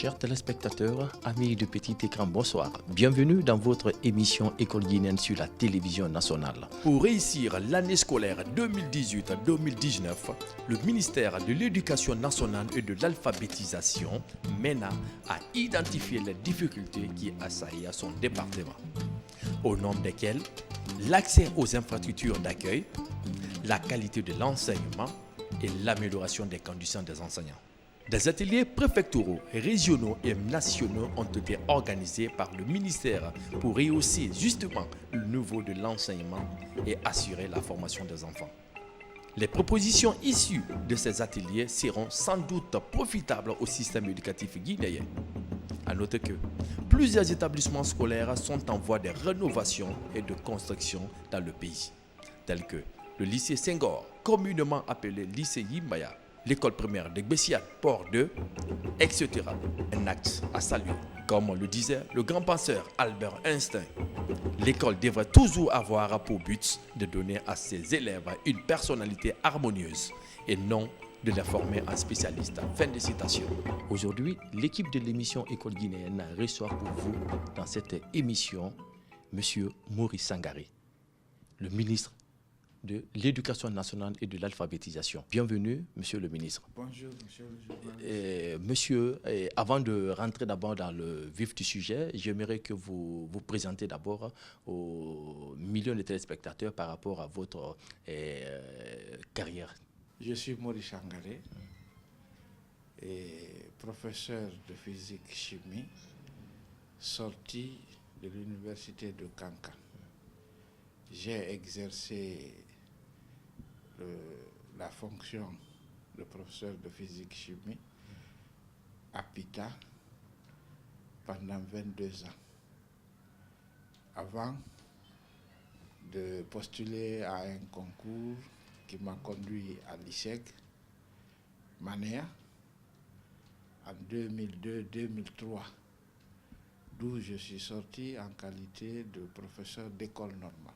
Chers téléspectateurs, amis de petit écran, bonsoir. Bienvenue dans votre émission École guinéenne sur la télévision nationale. Pour réussir l'année scolaire 2018-2019, le ministère de l'Éducation nationale et de l'alphabétisation, MENA, a identifié les difficultés qui assaillent son département, au nombre desquelles l'accès aux infrastructures d'accueil, la qualité de l'enseignement et l'amélioration des conditions des enseignants. Des ateliers préfectoraux, régionaux et nationaux ont été organisés par le ministère pour rehausser justement le niveau de l'enseignement et assurer la formation des enfants. Les propositions issues de ces ateliers seront sans doute profitables au système éducatif guinéen. À noter que plusieurs établissements scolaires sont en voie de rénovation et de construction dans le pays, tels que le lycée Senghor, communément appelé lycée Yimbaya, l'école primaire de Gbessiat, Port 2, etc. Un acte à saluer. Comme le disait le grand penseur Albert Einstein, l'école devrait toujours avoir pour but de donner à ses élèves une personnalité harmonieuse et non de les former en spécialistes. Fin de citation. Aujourd'hui, l'équipe de l'émission École guinéenne reçoit pour vous dans cette émission M. Maurice Sangaré, le ministre de l'Éducation nationale et de l'alphabétisation. Bienvenue, monsieur le ministre. Bonjour, monsieur le journaliste. Monsieur, avant de rentrer d'abord dans le vif du sujet, j'aimerais que vous vous présentez d'abord aux millions de téléspectateurs par rapport à votre carrière. Je suis Maurice Sangaré, professeur de physique-chimie, sorti de l'université de Kankan. J'ai exercé la fonction de professeur de physique-chimie à Pita pendant 22 ans, avant de postuler à un concours qui m'a conduit à l'ISEC, Manéa, en 2002-2003, d'où je suis sorti en qualité de professeur d'école normale.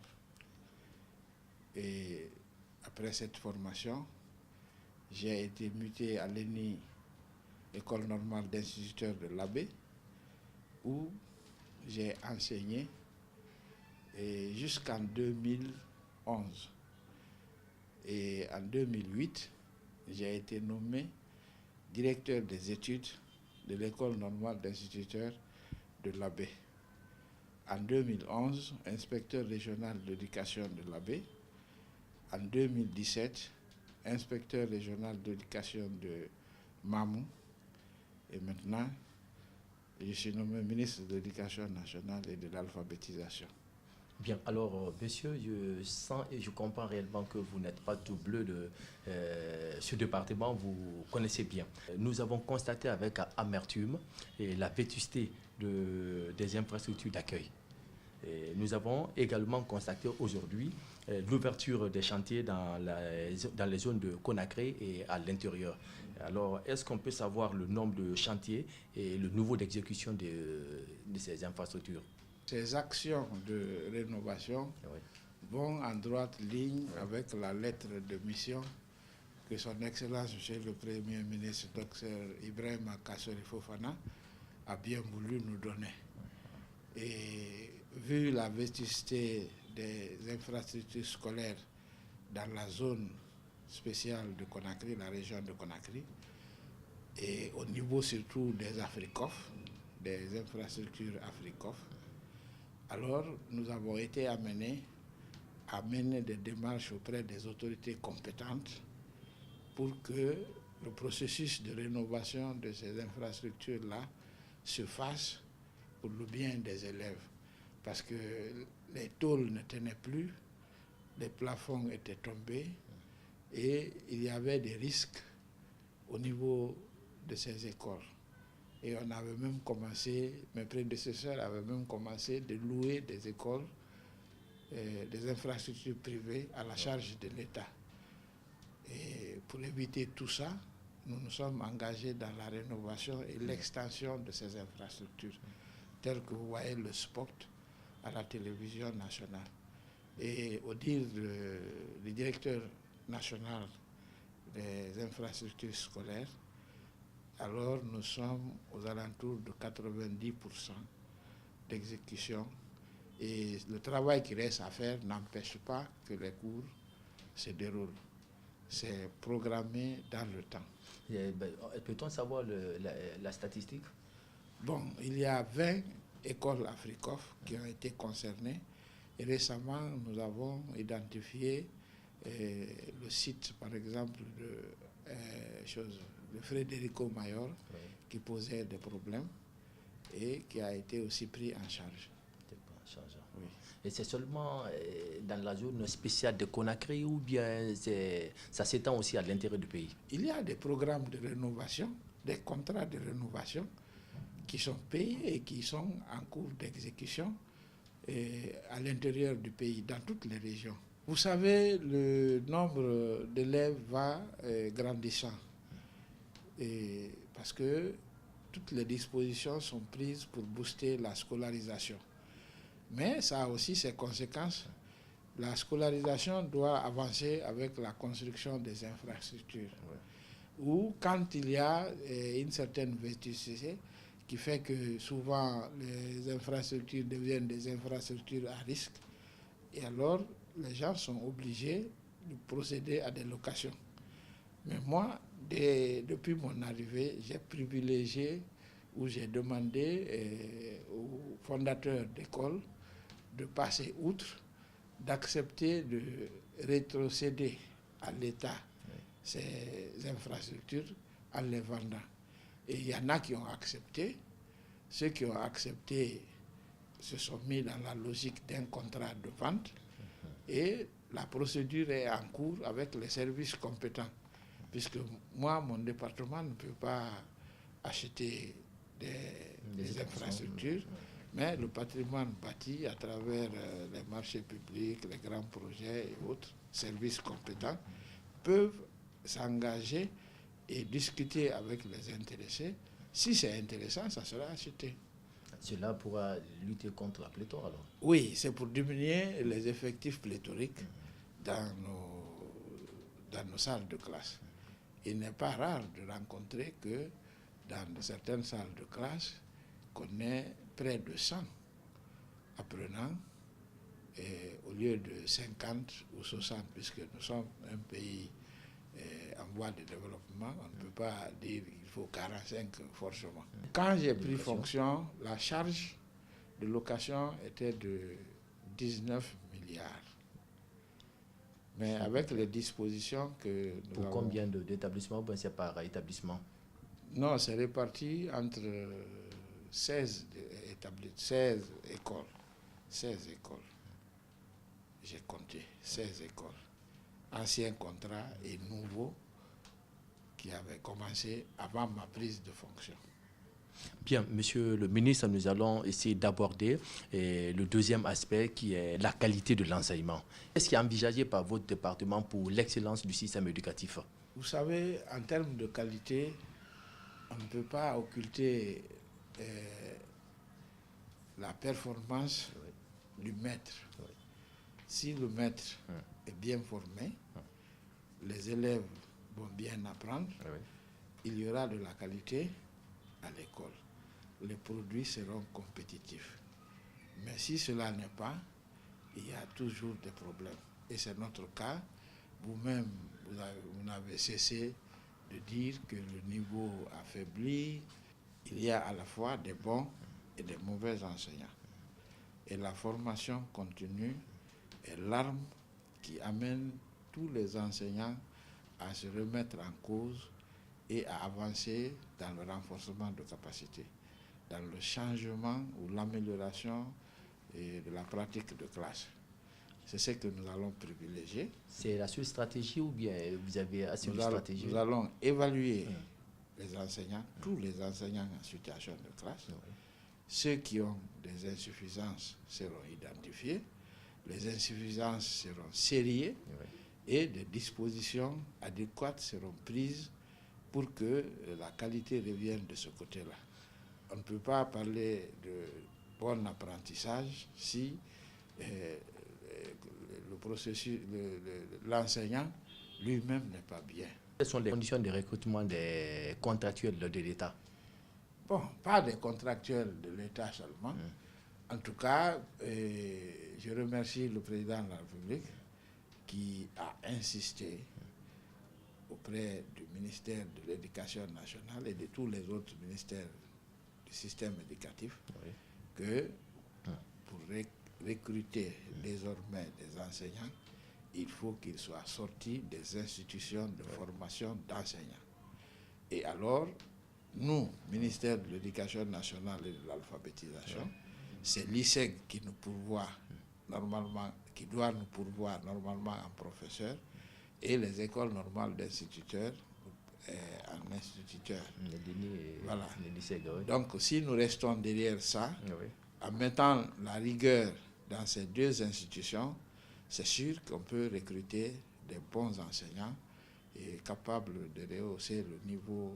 Et après cette formation, j'ai été muté à l'ENI, École normale d'instituteurs de l'Abbé, où j'ai enseigné jusqu'en 2011. Et en 2008, j'ai été nommé directeur des études de l'École normale d'instituteurs de l'Abbé. En 2011, inspecteur régional d'éducation de l'Abbé. En 2017, inspecteur régional d'éducation de Mamou. Et maintenant, je suis nommé ministre de l'Éducation nationale et de l'alphabétisation. Bien, alors, monsieur, je sens et je comprends réellement que vous n'êtes pas tout bleu de ce département, vous connaissez bien. Nous avons constaté avec amertume la vétusté des infrastructures d'accueil. Nous avons également constaté aujourd'hui l'ouverture des chantiers dans les zones de Conakry et à l'intérieur. Alors, est-ce qu'on peut savoir le nombre de chantiers et le niveau d'exécution de ces infrastructures? Ces actions de rénovation vont en droite ligne avec la lettre de mission que son Excellence, Monsieur le Premier ministre, Dr Ibrahima Kassori Fofana, a bien voulu nous donner. Et vu la vétusté des infrastructures scolaires dans la zone spéciale de Conakry, la région de Conakry, et au niveau surtout des Africof, des infrastructures Africof, alors nous avons été amenés à mener des démarches auprès des autorités compétentes pour que le processus de rénovation de ces infrastructures-là se fasse pour le bien des élèves. Parce que les tôles ne tenaient plus, les plafonds étaient tombés et il y avait des risques au niveau de ces écoles. Et on avait même commencé, mes prédécesseurs avaient même commencé de louer des écoles, des infrastructures privées à la charge de l'État. Et pour éviter tout ça, nous nous sommes engagés dans la rénovation et l'extension de ces infrastructures, telles que vous voyez le spot à la télévision nationale. Et au dire du directeur national des infrastructures scolaires, alors nous sommes aux alentours de 90% d'exécution. Et le travail qui reste à faire n'empêche pas que les cours se déroulent. C'est programmé dans le temps. Peut-on savoir la statistique? Bon, il y a 20 écoles Africof qui ont été concernées. Et récemment, nous avons identifié le site, par exemple, de Frédérico Mayor, qui posait des problèmes et qui a été aussi pris en charge. Oui. Et c'est seulement dans la zone spéciale de Conakry ou bien ça s'étend aussi à l'intérieur du pays? Il y a des programmes de rénovation, des contrats de rénovation qui sont payés et qui sont en cours d'exécution à l'intérieur du pays, dans toutes les régions. Vous savez, le nombre d'élèves va grandissant parce que toutes les dispositions sont prises pour booster la scolarisation. Mais ça a aussi ses conséquences. La scolarisation doit avancer avec la construction des infrastructures. Ou quand il y a une certaine vétusté qui fait que souvent les infrastructures deviennent des infrastructures à risque, et alors les gens sont obligés de procéder à des locations. Mais moi, depuis mon arrivée, j'ai privilégié ou j'ai demandé aux fondateurs d'écoles de passer outre, d'accepter de rétrocéder à l'État ces infrastructures en les vendant. Et il y en a qui ont accepté. Ceux qui ont accepté se sont mis dans la logique d'un contrat de vente et la procédure est en cours avec les services compétents. Puisque moi, mon département ne peut pas acheter des infrastructures, mais le patrimoine bâti à travers les marchés publics, les grands projets et autres services compétents peuvent s'engager et discuter avec les intéressés. Si c'est intéressant, ça sera acheté. Cela pourra lutter contre la pléthore alors? Oui, c'est pour diminuer les effectifs pléthoriques dans nos salles de classe. Il n'est pas rare de rencontrer que dans certaines salles de classe, qu'on ait près de 100 apprenants au lieu de 50 ou 60, puisque nous sommes un pays en voie de développement, on ne peut pas dire qu'il faut 45 forcément. Quand j'ai pris fonction, la charge de location était de 19 milliards. Mais avec les dispositions que nous Pour avons... combien d'établissements? Ben, c'est par établissement? Non, c'est réparti entre 16 écoles. 16 écoles. J'ai compté 16 écoles. Anciens contrats et nouveaux qui avaient commencé avant ma prise de fonction. Bien, monsieur le ministre, nous allons essayer d'aborder le deuxième aspect qui est la qualité de l'enseignement. Qu'est-ce qui est envisagé par votre département pour l'excellence du système éducatif? Vous savez, en termes de qualité, on ne peut pas occulter la performance du maître. Si le maître est bien formé, les élèves vont bien apprendre, il y aura de la qualité à l'école. Les produits seront compétitifs. Mais si cela n'est pas, il y a toujours des problèmes. Et c'est notre cas. Vous-même, vous n'avez cessé de dire que le niveau affaibli. Il y a à la fois des bons et des mauvais enseignants. Et la formation continue est l'arme qui amène tous les enseignants à se remettre en cause et à avancer dans le renforcement de capacités, dans le changement ou l'amélioration de la pratique de classe. C'est ce que nous allons privilégier. C'est la seule stratégie ou bien vous avez assez de stratégie? Nous allons évaluer les enseignants, tous les enseignants en situation de classe. Ceux qui ont des insuffisances seront identifiés, les insuffisances seront sériées et des dispositions adéquates seront prises pour que la qualité revienne de ce côté-là. On ne peut pas parler de bon apprentissage si le processus, l'enseignant lui-même n'est pas bien. Quelles sont les conditions de recrutement des contractuels de l'État? Bon, pas des contractuels de l'État seulement. En tout cas, je remercie le président de la République qui a insisté auprès du ministère de l'Éducation nationale et de tous les autres ministères du système éducatif que pour recruter désormais des enseignants, il faut qu'ils soient sortis des institutions de formation d'enseignants. Et alors, nous, ministère de l'Éducation nationale et de l'alphabétisation, c'est l'ISEG qui nous pourvoit normalement, qui doit nous pourvoir normalement en professeurs, et les écoles normales d'instituteurs en instituteurs. Voilà. Donc, si nous restons derrière ça, en mettant la rigueur dans ces deux institutions, c'est sûr qu'on peut recruter des bons enseignants et capables de rehausser le niveau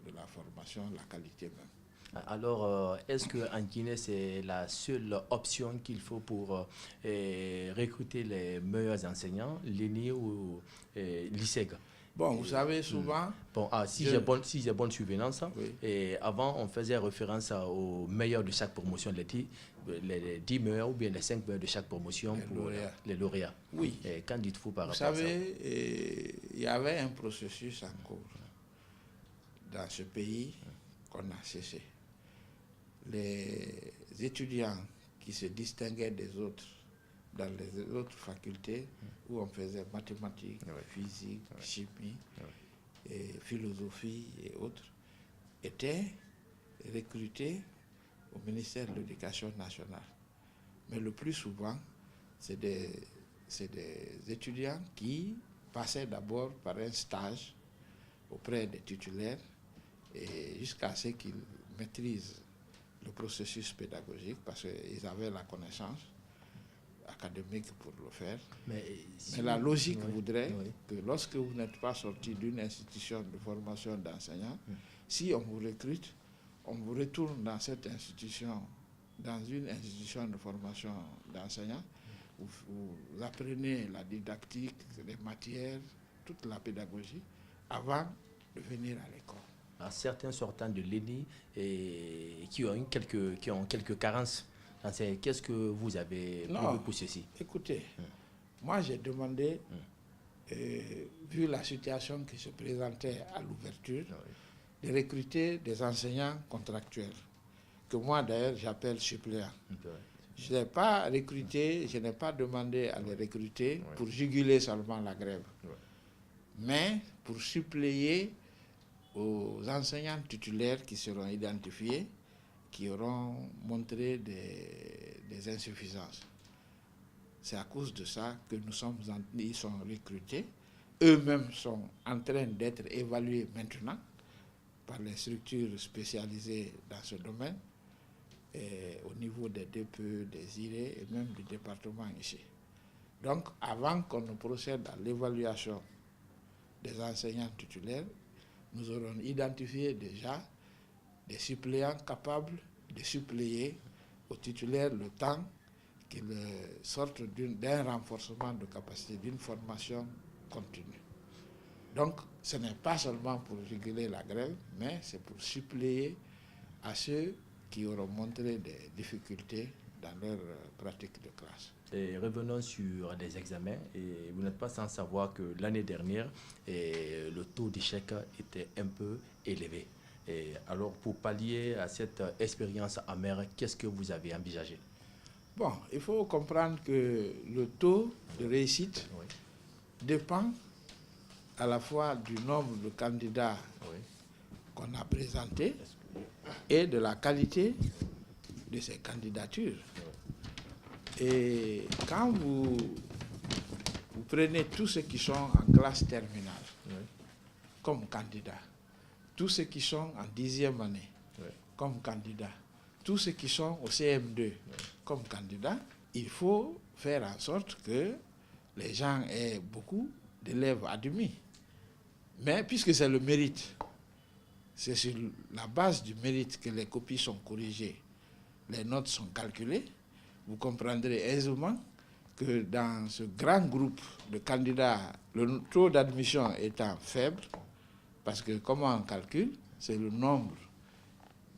de la formation, la qualité même. Alors, est-ce qu'en Guinée, c'est la seule option qu'il faut pour recruter les meilleurs enseignants, l'ENI ou l'ISEG? Bon, vous savez, souvent... Bon, si j'ai bonne surveillance, et avant, on faisait référence aux meilleurs de chaque promotion, les 10 meilleurs ou bien les 5 meilleurs de chaque promotion pour les lauréats. Oui. Et qu'en dites-vous par rapport à ça? Vous savez, il y avait un processus en cours dans ce pays qu'on a cessé. Les étudiants qui se distinguaient des autres dans les autres facultés où on faisait mathématiques, physique, chimie, et philosophie et autres, étaient recrutés au ministère de l'Éducation nationale. Mais le plus souvent, c'est des étudiants qui passaient d'abord par un stage auprès des titulaires et jusqu'à ce qu'ils maîtrisent le processus pédagogique parce qu'ils avaient la connaissance académique pour le faire. Mais la logique voudrait que lorsque vous n'êtes pas sorti d'une institution de formation d'enseignants, si on vous recrute, on vous retourne dans cette institution, dans une institution de formation d'enseignants, vous apprenez la didactique, les matières, toute la pédagogie, avant de venir à l'école. Certains sortant de l'ENI qui ont quelques carences. Qu'est-ce que vous avez prévu pour ceci? Écoutez, moi j'ai demandé, vu la situation qui se présentait à l'ouverture, de recruter des enseignants contractuels, que moi d'ailleurs j'appelle suppléants. Je n'ai pas recruté, je n'ai pas demandé à les recruter pour juguler seulement la grève, mais pour suppléer aux enseignants titulaires qui seront identifiés, qui auront montré des insuffisances. C'est à cause de ça que ils sont recrutés. Eux-mêmes sont en train d'être évalués maintenant par les structures spécialisées dans ce domaine, et au niveau des DPE, des IRE et même du département ici. Donc, avant qu'on ne procède à l'évaluation des enseignants titulaires, nous aurons identifié déjà des suppléants capables de suppléer aux titulaires le temps qu'ils sortent d'un renforcement de capacité, d'une formation continue. Donc, ce n'est pas seulement pour réguler la grève, mais c'est pour suppléer à ceux qui auront montré des difficultés dans leur pratique de classe. Et revenons sur les examens. Et vous n'êtes pas sans savoir que l'année dernière, le taux d'échec était un peu élevé. Et alors, pour pallier à cette expérience amère, qu'est-ce que vous avez envisagé? Bon, il faut comprendre que le taux de réussite dépend à la fois du nombre de candidats qu'on a présentés et de la qualité de ces candidatures. Et quand vous prenez tous ceux qui sont en classe terminale comme candidats, tous ceux qui sont en 10e année comme candidats, tous ceux qui sont au CM2 comme candidats, il faut faire en sorte que les gens aient beaucoup d'élèves admis. Mais puisque c'est le mérite, c'est sur la base du mérite que les copies sont corrigées, les notes sont calculées, vous comprendrez aisément que dans ce grand groupe de candidats, le taux d'admission étant faible, Parce que comment on calcule? C'est le nombre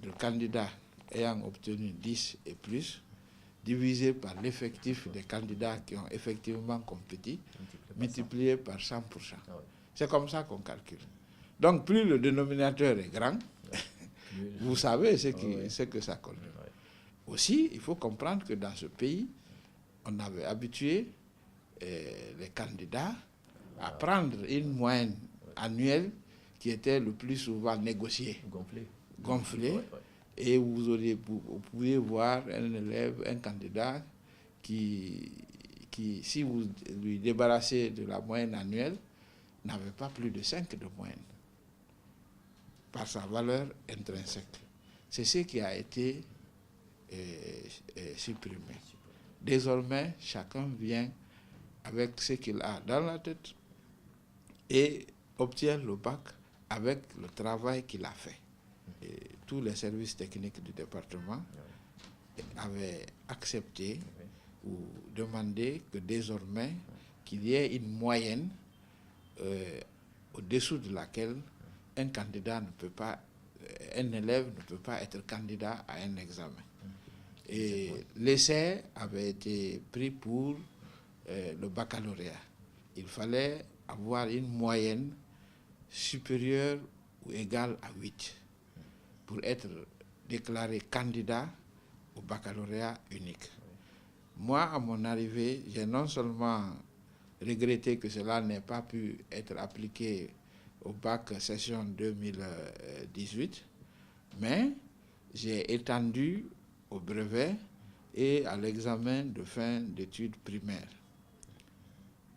de candidats ayant obtenu 10 et plus, divisé par l'effectif des candidats qui ont effectivement compétit, multiplié par 100%. C'est comme ça qu'on calcule. Donc, plus le dénominateur est grand, vous savez ce que ça conduit. Aussi, il faut comprendre que dans ce pays, on avait habitué les candidats à prendre une moyenne annuelle qui était le plus souvent négociée, gonflée. Et vous pouviez voir un élève, un candidat qui, si vous lui débarrassez de la moyenne annuelle, n'avait pas plus de 5 de moyenne par sa valeur intrinsèque. C'est ce qui a été supprimé. Désormais, chacun vient avec ce qu'il a dans la tête et obtient le bac avec le travail qu'il a fait. Et tous les services techniques du département avaient accepté ou demandé que désormais qu'il y ait une moyenne au-dessous de laquelle un candidat ne peut pas, un élève ne peut pas être candidat à un examen. Et l'essai avait été pris pour le baccalauréat. Il fallait avoir une moyenne supérieure ou égale à 8 pour être déclaré candidat au baccalauréat unique. Moi, à mon arrivée, j'ai non seulement regretté que cela n'ait pas pu être appliqué au bac session 2018, mais j'ai étendu au brevet et à l'examen de fin d'études primaires.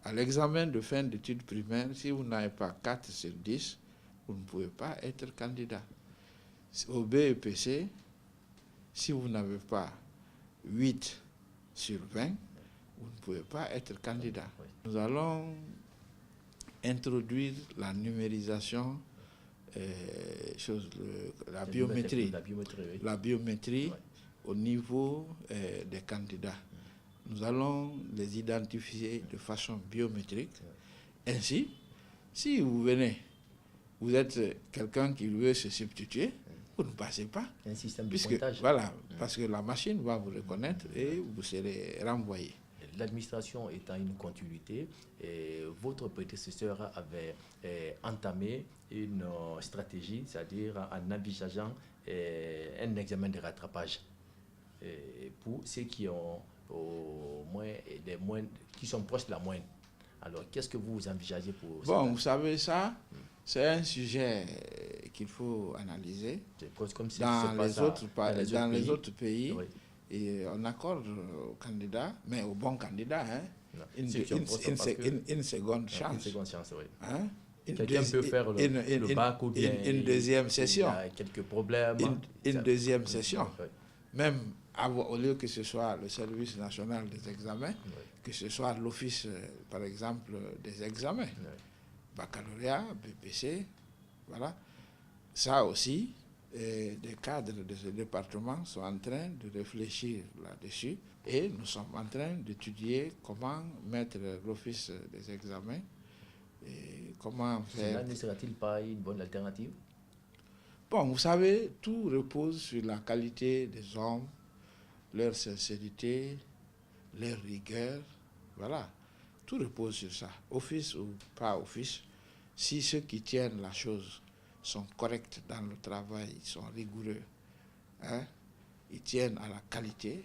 À l'examen de fin d'études primaires, si vous n'avez pas 4 sur 10, vous ne pouvez pas être candidat. Au BEPC, si vous n'avez pas 8 sur 20, vous ne pouvez pas être candidat. Nous allons introduire la numérisation, la biométrie au niveau des candidats. Nous allons les identifier de façon biométrique. Ainsi, si vous venez, vous êtes quelqu'un qui veut se substituer, vous ne passez pas. Un système de pointage. Voilà, parce que la machine va vous reconnaître et vous serez renvoyé. L'administration étant une continuité, votre prédécesseur avait entamé une stratégie, c'est-à-dire en envisageant un examen de rattrapage pour ceux qui ont au moins des moyennes, qui sont proches de la moyenne. Alors, qu'est-ce que vous envisagez pour ça? Bon, vous savez ça, c'est un sujet qu'il faut analyser. Comme si dans les autres pays, oui. Et on accorde aux candidats, mais aux bons candidats, une seconde chance. Une seconde chance, oui. Hein? Quelqu'un peut faire le bac ou bien une deuxième session. Il y a quelques problèmes. Une deuxième session. Oui. Même au lieu que ce soit le service national des examens, oui. Que ce soit l'office, par exemple, des examens. Oui. Baccalauréat, BPC, voilà. Ça aussi, des cadres de ce département sont en train de réfléchir là-dessus et nous sommes en train d'étudier comment mettre l'office des examens et comment faire... Cela ne sera-t-il pas une bonne alternative? Bon, vous savez, tout repose sur la qualité des hommes, leur sincérité, leur rigueur, voilà. Tout repose sur ça, office ou pas office. Si ceux qui tiennent la chose sont corrects dans le travail, ils sont rigoureux, ils tiennent à la qualité,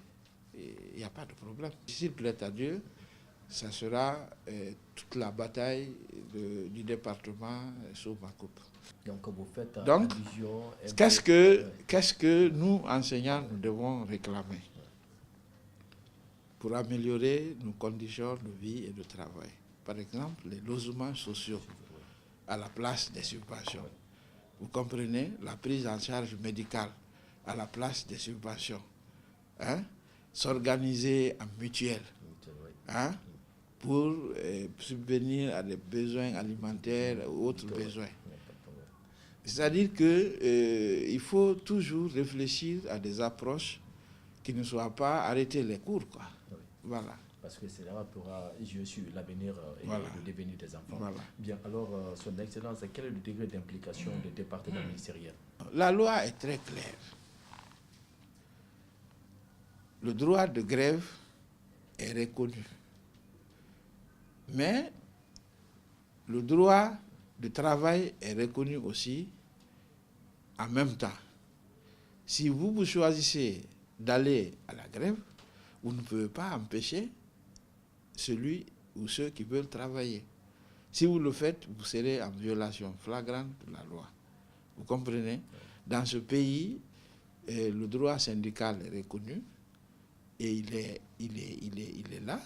il n'y a pas de problème. S'il plaît à Dieu, ça sera toute la bataille du département sous ma coupe. Donc, vous faites allusion... Qu'est-ce que nous, enseignants, nous devons réclamer pour améliorer nos conditions de vie et de travail? Par exemple, les logements sociaux à la place des subventions. Vous comprenez, la prise en charge médicale à la place des subventions. S'organiser en mutuelle pour subvenir à des besoins alimentaires ou autres besoins. C'est-à-dire qu'il faut toujours réfléchir à des approches qui ne soient pas arrêter les cours, quoi. Voilà. Parce que cela pourra jouer sur l'avenir et Voilà. le devenir des enfants. Voilà. Bien, alors, Son Excellence, quel est le degré d'implication des départements ministériels? La loi est très claire. Le droit de grève est reconnu. Mais le droit de travail est reconnu aussi en même temps. Si vous choisissez d'aller à la grève, vous ne pouvez pas empêcher celui ou ceux qui veulent travailler. Si vous le faites, vous serez en violation flagrante de la loi. Vous comprenez? Dans ce pays, le droit syndical est reconnu et il est là.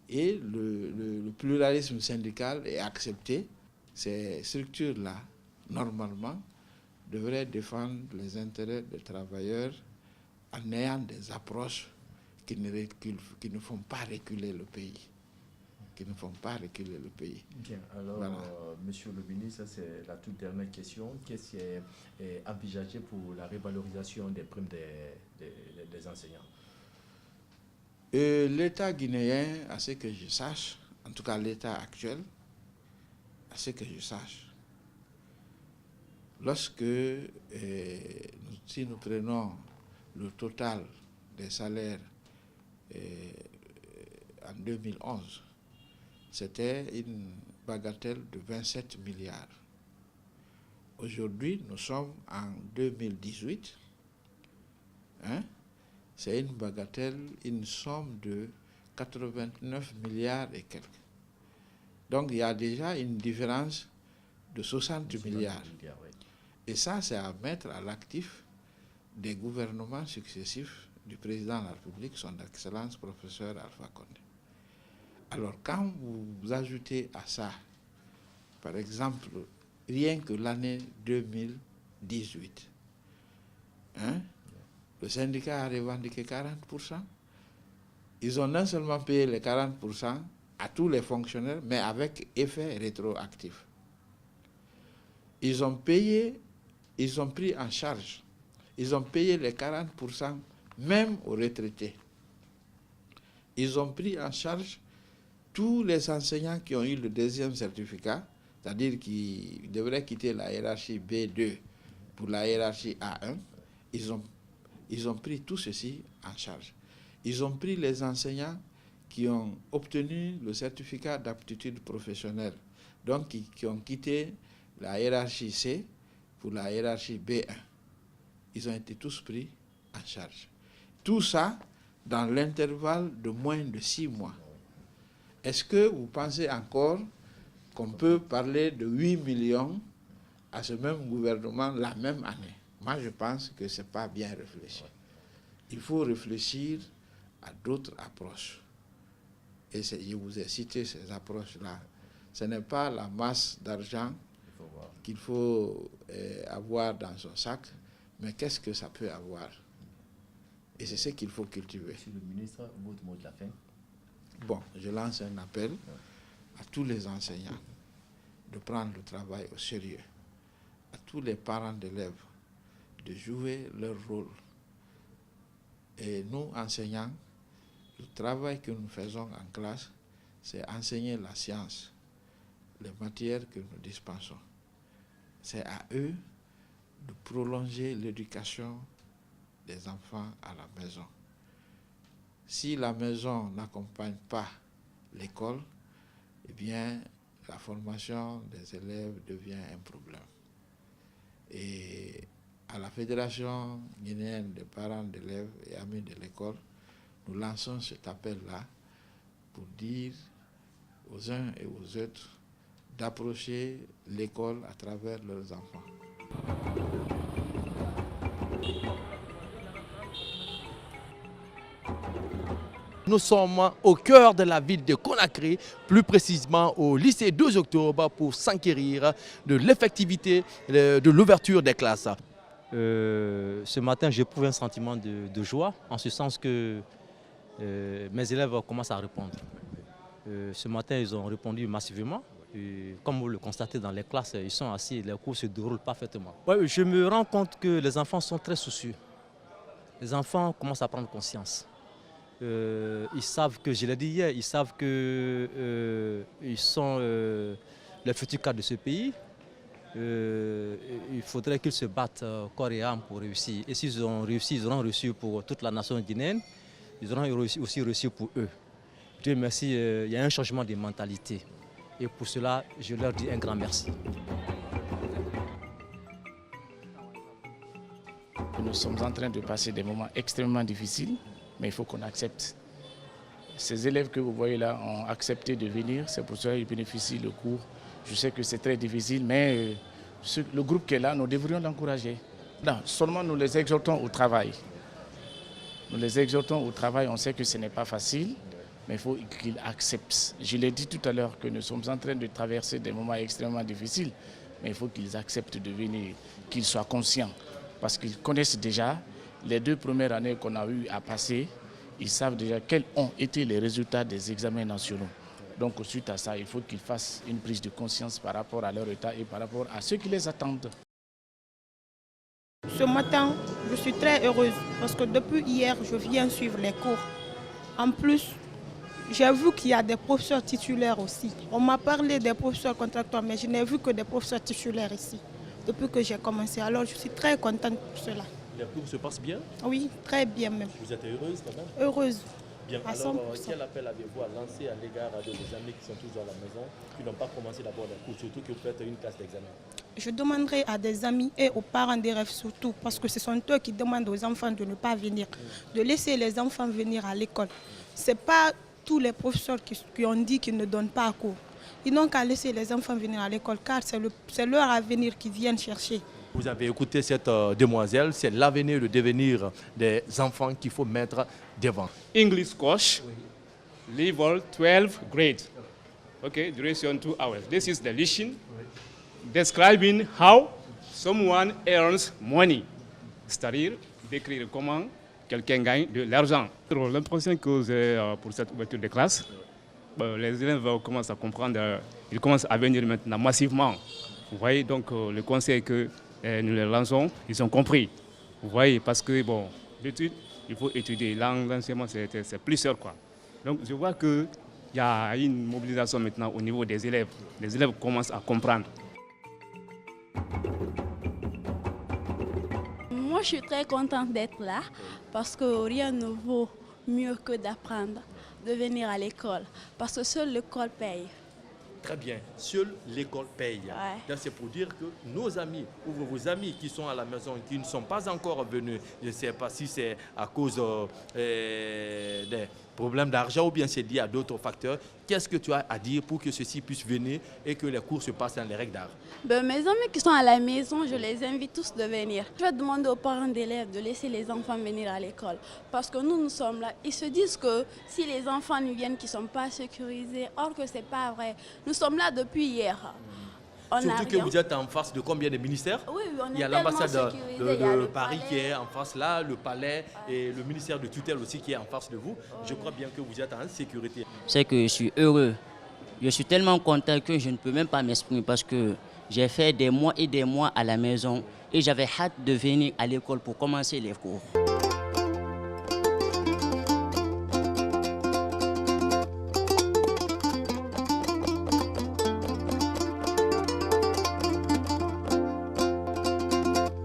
Et le pluralisme syndical est accepté. Ces structures-là, normalement, devraient défendre les intérêts des travailleurs en ayant des approches qui ne font pas reculer le pays. Bien, alors, voilà. Monsieur le ministre, c'est la toute dernière question. Qu'est-ce qui est envisagé pour la revalorisation des primes des enseignants? L'État guinéen, à ce que je sache, en tout cas l'État actuel, à ce que je sache, lorsque, si nous prenons le total des salaires en 2011, c'était une bagatelle de 27 milliards. Aujourd'hui, nous sommes en 2018. C'est une bagatelle, une somme de 89 milliards et quelques. Donc, il y a déjà une différence de 60 milliards. Oui. Et ça, c'est à mettre à l'actif des gouvernements successifs du président de la République, son Excellence professeur Alpha Condé. Alors, quand vous ajoutez à ça, par exemple, rien que l'année 2018, le syndicat a revendiqué 40%. Ils ont non seulement payé les 40% à tous les fonctionnaires, mais avec effet rétroactif. Ils ont pris en charge, ils ont payé les 40% même aux retraités. Ils ont pris en charge tous les enseignants qui ont eu le deuxième certificat, c'est-à-dire qui devraient quitter la hiérarchie B2 pour la hiérarchie A1. Ils ont pris tout ceci en charge. Ils ont pris les enseignants qui ont obtenu le certificat d'aptitude professionnelle, donc qui ont quitté la hiérarchie C pour la hiérarchie B1. Ils ont été tous pris en charge. Tout ça dans l'intervalle de moins de 6 mois. Est-ce que vous pensez encore qu'on peut parler de 8 millions à ce même gouvernement la même année? Moi, je pense que ce n'est pas bien réfléchi. Il faut réfléchir à d'autres approches. Et je vous ai cité ces approches-là. Ce n'est pas la masse d'argent qu'il faut avoir dans son sac, mais qu'est-ce que ça peut avoir? Et c'est ce qu'il faut cultiver. Monsieur le ministre, votre mot de la fin. Bon, je lance un appel à tous les enseignants de prendre le travail au sérieux, à tous les parents d'élèves de jouer leur rôle. Et nous, enseignants, le travail que nous faisons en classe, c'est enseigner la science, les matières que nous dispensons. C'est à eux de prolonger l'éducation des enfants à la maison. Si la maison n'accompagne pas l'école, eh bien, la formation des élèves devient un problème. Et à la Fédération guinéenne des parents d'élèves et amis de l'école, nous lançons cet appel-là pour dire aux uns et aux autres d'approcher l'école à travers leurs enfants. Nous sommes au cœur de la ville de Conakry, plus précisément au lycée 2 octobre, pour s'enquérir de l'effectivité de l'ouverture des classes. Ce matin, j'éprouve un sentiment de joie, en ce sens que mes élèves commencent à répondre. Ce matin, ils ont répondu massivement. Et comme vous le constatez dans les classes, ils sont assis et les cours se déroulent parfaitement. Ouais, je me rends compte que les enfants sont très soucieux. Les enfants commencent à prendre conscience. Ils savent que, je l'ai dit hier, ils savent que ils sont les futurs cadres de ce pays. Il faudrait qu'ils se battent corps et âme pour réussir. Et s'ils ont réussi, ils auront réussi pour toute la nation guinéenne. Ils auront aussi réussi pour eux. Dieu merci, il y a un changement de mentalité. Et pour cela, je leur dis un grand merci. Nous sommes en train de passer des moments extrêmement difficiles, mais il faut qu'on accepte. Ces élèves que vous voyez là ont accepté de venir, c'est pour cela qu'ils bénéficient du cours. Je sais que c'est très difficile, mais le groupe qui est là, nous devrions l'encourager. Seulement nous les exhortons au travail. Nous les exhortons au travail, on sait que ce n'est pas facile, mais il faut qu'ils acceptent. Je l'ai dit tout à l'heure que nous sommes en train de traverser des moments extrêmement difficiles, mais il faut qu'ils acceptent de venir, qu'ils soient conscients, parce qu'ils connaissent déjà les 2 premières années qu'on a eu à passer. Ils savent déjà quels ont été les résultats des examens nationaux. Donc suite à ça, il faut qu'ils fassent une prise de conscience par rapport à leur état et par rapport à ceux qui les attendent. Ce matin, je suis très heureuse parce que depuis hier, je viens suivre les cours. En plus, j'ai vu qu'il y a des professeurs titulaires aussi. On m'a parlé des professeurs contractuels, mais je n'ai vu que des professeurs titulaires ici depuis que j'ai commencé. Alors je suis très contente pour cela. Les cours se passent bien? Oui, très bien même. Vous êtes heureuse quand même? Heureuse. Bien. À Alors, 100%. quel appel avez-vous à lancer à l'égard de vos amis qui sont tous à la maison, qui n'ont pas commencé d'abord les cours, surtout que vous faites une classe d'examen? Je demanderai à des amis et aux parents d'élèves surtout, parce que ce sont eux qui demandent aux enfants de ne pas venir, de laisser les enfants venir à l'école. Ce n'est pas tous les professeurs qui ont dit qu'ils ne donnent pas cours. Ils n'ont qu'à laisser les enfants venir à l'école, car c'est leur avenir qu'ils viennent chercher. Vous avez écouté cette demoiselle, c'est l'avenir, le devenir des enfants qu'il faut mettre devant. English course, level 12 grade. Okay, duration 2 hours. This is the lesson describing how someone earns money. C'est-à-dire décrire comment quelqu'un gagne de l'argent. L'impression que j'ai pour cette ouverture de classe, les élèves commencent à comprendre, ils commencent à venir maintenant massivement. Vous voyez, donc le conseil que nous les lançons, ils ont compris. Vous voyez, parce que bon, l'étude, il faut étudier. L'enseignement, c'est plus sûr, quoi. Donc je vois qu'il y a une mobilisation maintenant au niveau des élèves. Les élèves commencent à comprendre. Moi, je suis très contente d'être là parce que rien ne vaut mieux que d'apprendre, de venir à l'école. Parce que seule l'école paye. Très bien, seule l'école paye. Ouais. C'est pour dire que nos amis ou vos amis qui sont à la maison, qui ne sont pas encore venus, je ne sais pas si c'est à cause des problèmes d'argent ou bien c'est lié à d'autres facteurs, qu'est-ce que tu as à dire pour que ceux-ci puissent venir et que les cours se passent dans les règles d'art? Mes amis qui sont à la maison, je les invite tous de venir. Je vais demander aux parents d'élèves de laisser les enfants venir à l'école. Parce que nous sommes là. Ils se disent que si les enfants nous viennent, qu'ils ne sont pas sécurisés, or que ce n'est pas vrai. Nous sommes là depuis hier. Surtout que vous êtes en face de combien de ministères? Oui, on est il y a l'ambassade de Paris qui est en face là, le palais et le ministère de tutelle aussi qui est en face de vous. Je crois bien que vous êtes en sécurité. C'est que je suis heureux. Je suis tellement content que je ne peux même pas m'exprimer parce que j'ai fait des mois et des mois à la maison et j'avais hâte de venir à l'école pour commencer les cours.